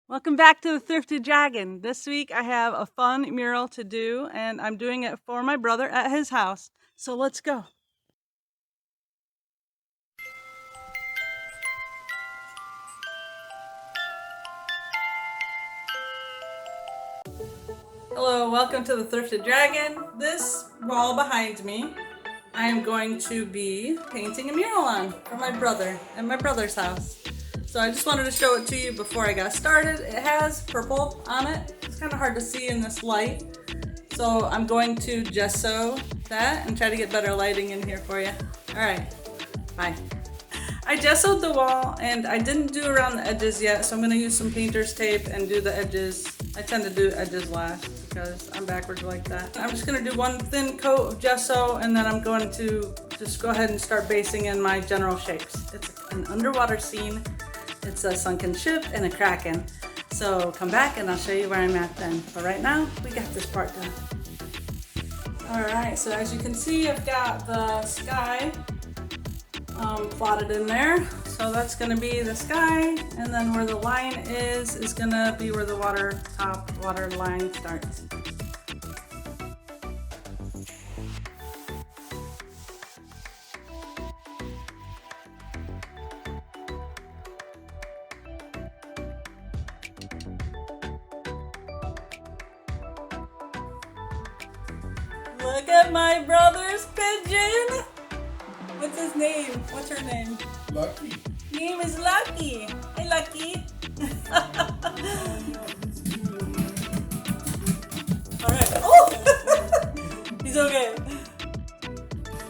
Welcome back to the Thrifted Dragon. This week I have a fun mural to do, and I'm doing it for my brother at his house. So let's go. Hello, welcome to the Thrifted Dragon. This wall behind me, I am going to be painting a mural on for my brother at my brother's house. So I just wanted to show it to you before I got started. It has purple on it. It's kind of hard to see in this light. So I'm going to gesso that and try to get better lighting in here for you. All right, bye. I gessoed the wall and I didn't do around the edges yet, so I'm gonna use some painter's tape and do the edges. I tend to do edges last because I'm backwards like that. I'm just gonna do one thin coat of gesso and then I'm going to just go ahead and start basing in my general shapes. It's an underwater scene. It's a sunken ship and a kraken. So come back and I'll show you where I'm at then. But right now, we got this part done. All right, so as you can see, I've got the sky plotted in there. So that's gonna be the sky, and then where the line is gonna be where the top water line starts. Look at my brother's pigeon! What's his name? What's her name? Lucky. Name is Lucky. Hey, Lucky. Alright. Oh! He's okay.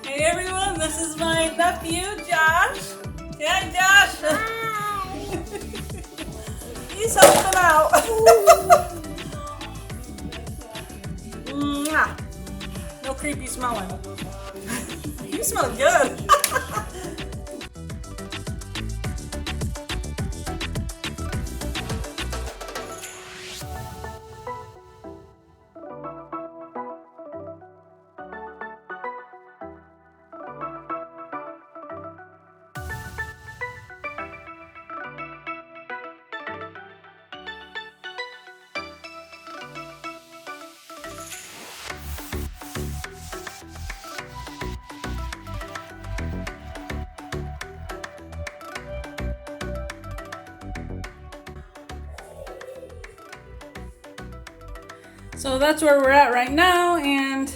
Hey everyone, this is my nephew, Josh. Say hi, Josh. Hi. He's helping out. Mwah. No creepy smelling. You smell good. So that's where we're at right now, and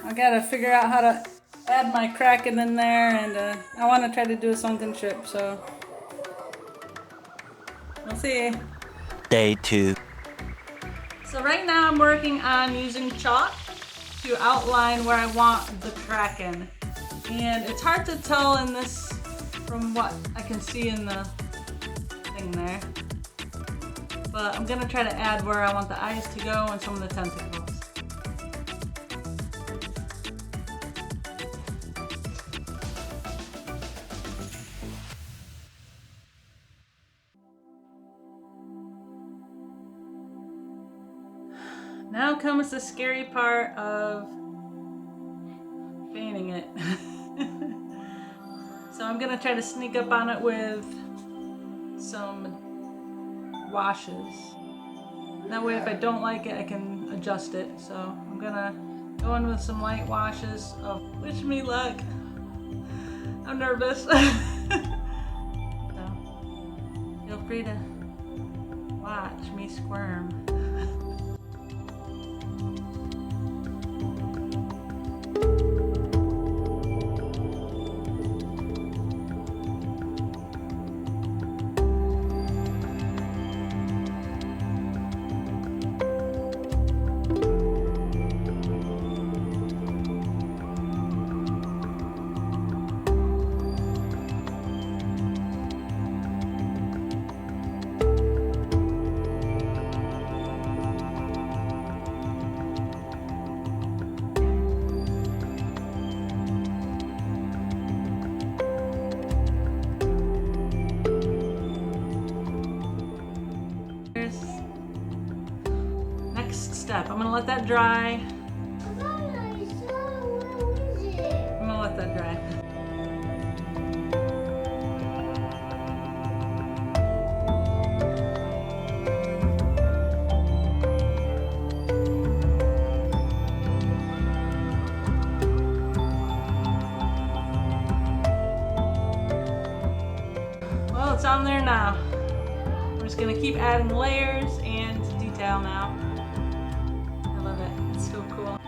I gotta figure out how to add my kraken in there, and I want to try to do a sunken ship, so we'll see. Day 2. So right now I'm working on using chalk to outline where I want the kraken, and it's hard to tell in this from what I can see in the thing there. But I'm gonna try to add where I want the eyes to go and some of the tentacles. Now comes the scary part of painting it. So I'm gonna try to sneak up on it with some washes. That way if I don't like it, I can adjust it. So I'm gonna go in with some light washes of wish me luck. I'm nervous. So feel free to watch me squirm. Step. I'm gonna let that dry. I'm gonna let that dry. it's on there now. I'm just gonna keep adding layers and detail now. I love it. It's so cool.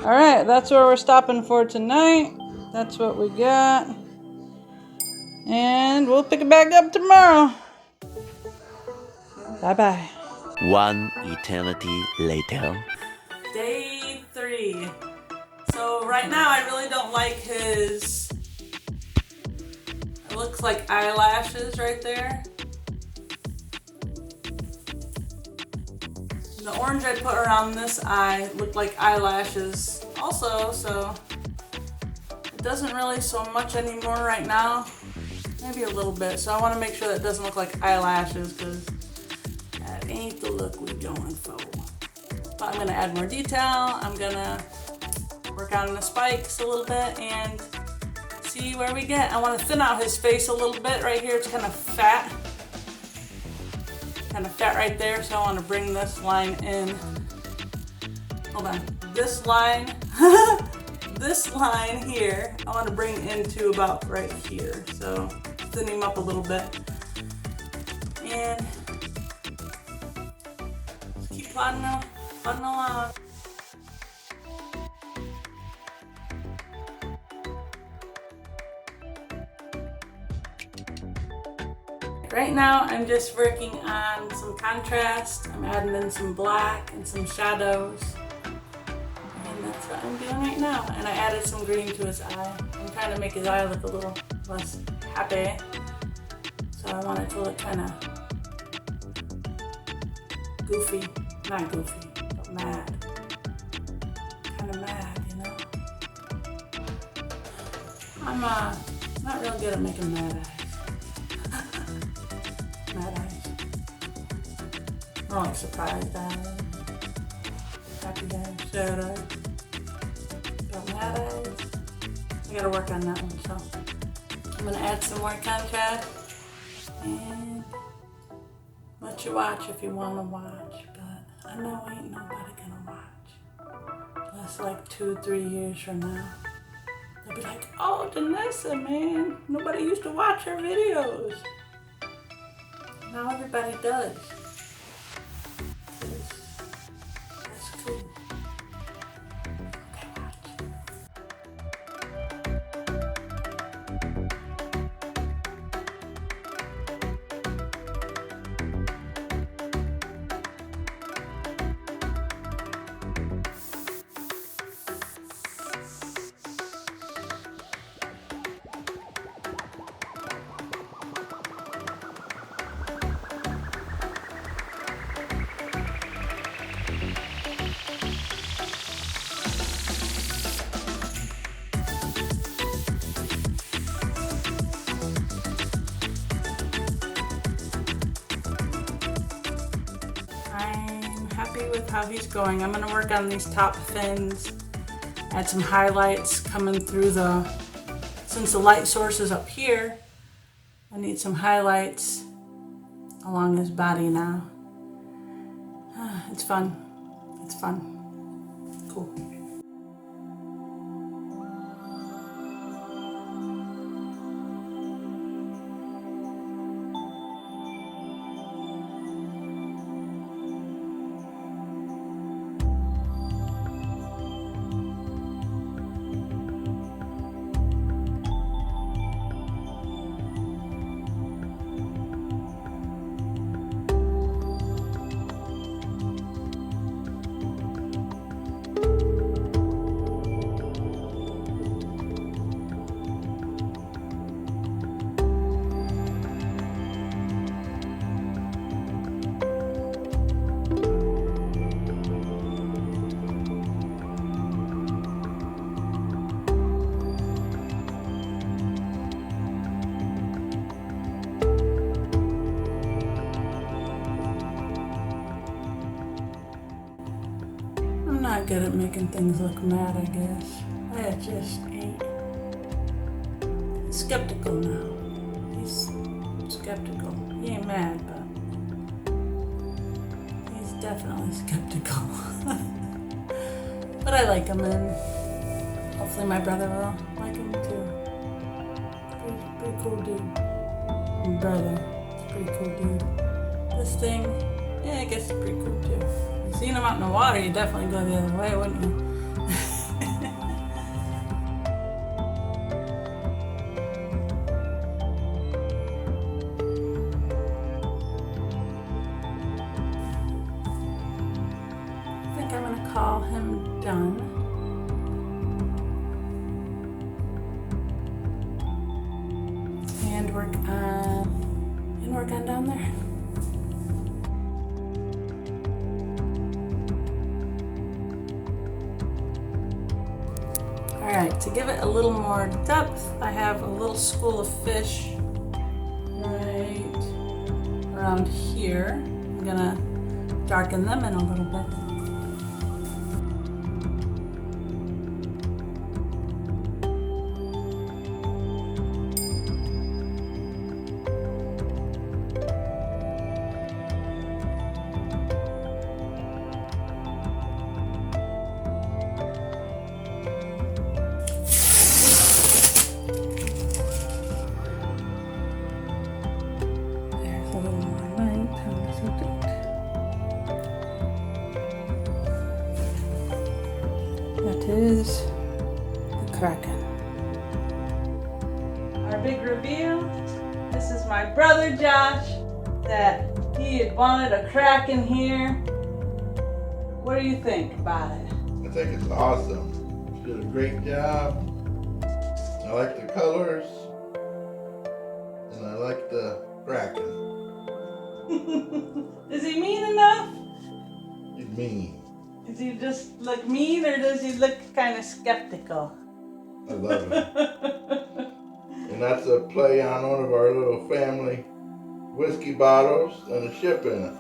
All right, that's where we're stopping for tonight. That's what we got. And we'll pick it back up tomorrow. Bye-bye. One eternity later. Day 3. So right now I really don't like his, it looks like eyelashes right there. The orange I put around this eye looked like eyelashes also, so it doesn't really so much anymore right now. Maybe a little bit, so I want to make sure that it doesn't look like eyelashes because that ain't the look we're going for. But I'm going to add more detail. I'm going to work on the spikes a little bit and see where we get. I want to thin out his face a little bit right here. It's kind of fat. Kind of fat right there, so I want to bring this line in. Hold on. This line, this line here, I want to bring into about right here. So thin him up a little bit. And just keep plodding along. Right now I'm just working on some contrast. I'm adding in some black and some shadows. And that's what I'm doing right now. And I added some green to his eye. I'm trying to make his eye look a little less happy. So I want it to look kind of goofy. Not goofy, but mad. Kind of mad, you know? I'm not real good at making mad eyes. Mad eyes. More like surprised eyes. Happy eyes. Sad eyes. Got mad eyes. I gotta work on that one, so I'm gonna add some more contrast and let you watch if you wanna watch, but I know ain't nobody gonna watch. That's like 2-3 years from now. They'll be like, oh, Danessa, man, nobody used to watch her videos. Now everybody does. That's cool. Okay, watch. I'm happy with how he's going. I'm gonna work on these top fins, add some highlights coming through since the light source is up here, I need some highlights along his body now. It's fun. It's fun. Cool. I'm not good at making things look mad, I guess. I just ain't. Skeptical now. He's skeptical. He ain't mad, but he's definitely skeptical. But I like him, and hopefully my brother will like him too. Pretty cool dude. My brother, pretty cool dude. This thing, yeah, I guess it's pretty cool too. You seen him out in the water, you definitely go the other way, wouldn't you? I think I'm gonna call him done. And work on down there. Alright, to give it a little more depth, I have a little school of fish right around here. I'm gonna darken them in a little bit. There's a little more light on the subject. That is the Kraken. Our big reveal. This is my brother Josh, that he had wanted a Kraken here. What do you think about it? I think it's awesome. She did a great job. I like the colors. And I like the Kraken. Is he mean enough? He's mean. Does he just look mean, or does he look kind of skeptical? I love it. And that's a play on one of our little family whiskey bottles and a ship in it.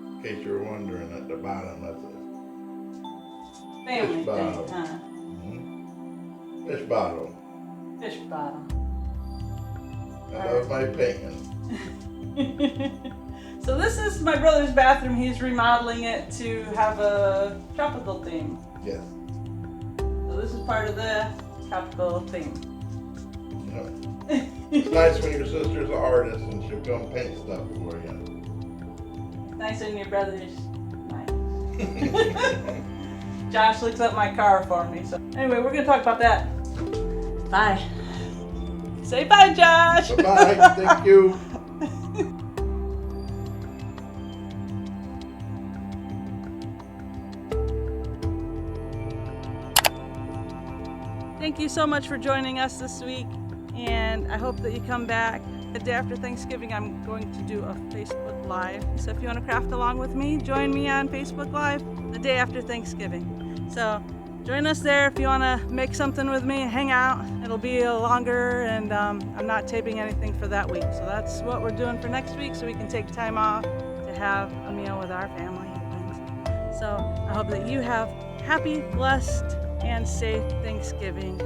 In case you were wondering, at the bottom, that's it. Family Fish bottle. thing, huh? Fish bottle. Fish bottle. I love my painting. So this is my brother's bathroom. He's remodeling it to have a tropical theme. Yes. So this is part of the tropical theme. Yeah. It's nice when your sister's an artist and she'll come paint stuff for you. Nice when your brother's nice. Josh looks up my car for me. So anyway, we're gonna talk about that. Bye. Say bye, Josh. Bye-bye. Thank you. Thank you so much for joining us this week, and I hope that you come back. The day after Thanksgiving, I'm going to do a Facebook Live. So if you want to craft along with me, join me on Facebook Live the day after Thanksgiving. So join us there if you want to make something with me and hang out. It'll be a longer, and I'm not taping anything for that week. So that's what we're doing for next week, so we can take time off to have a meal with our family and friends. So I hope that you have happy, blessed, and safe Thanksgiving.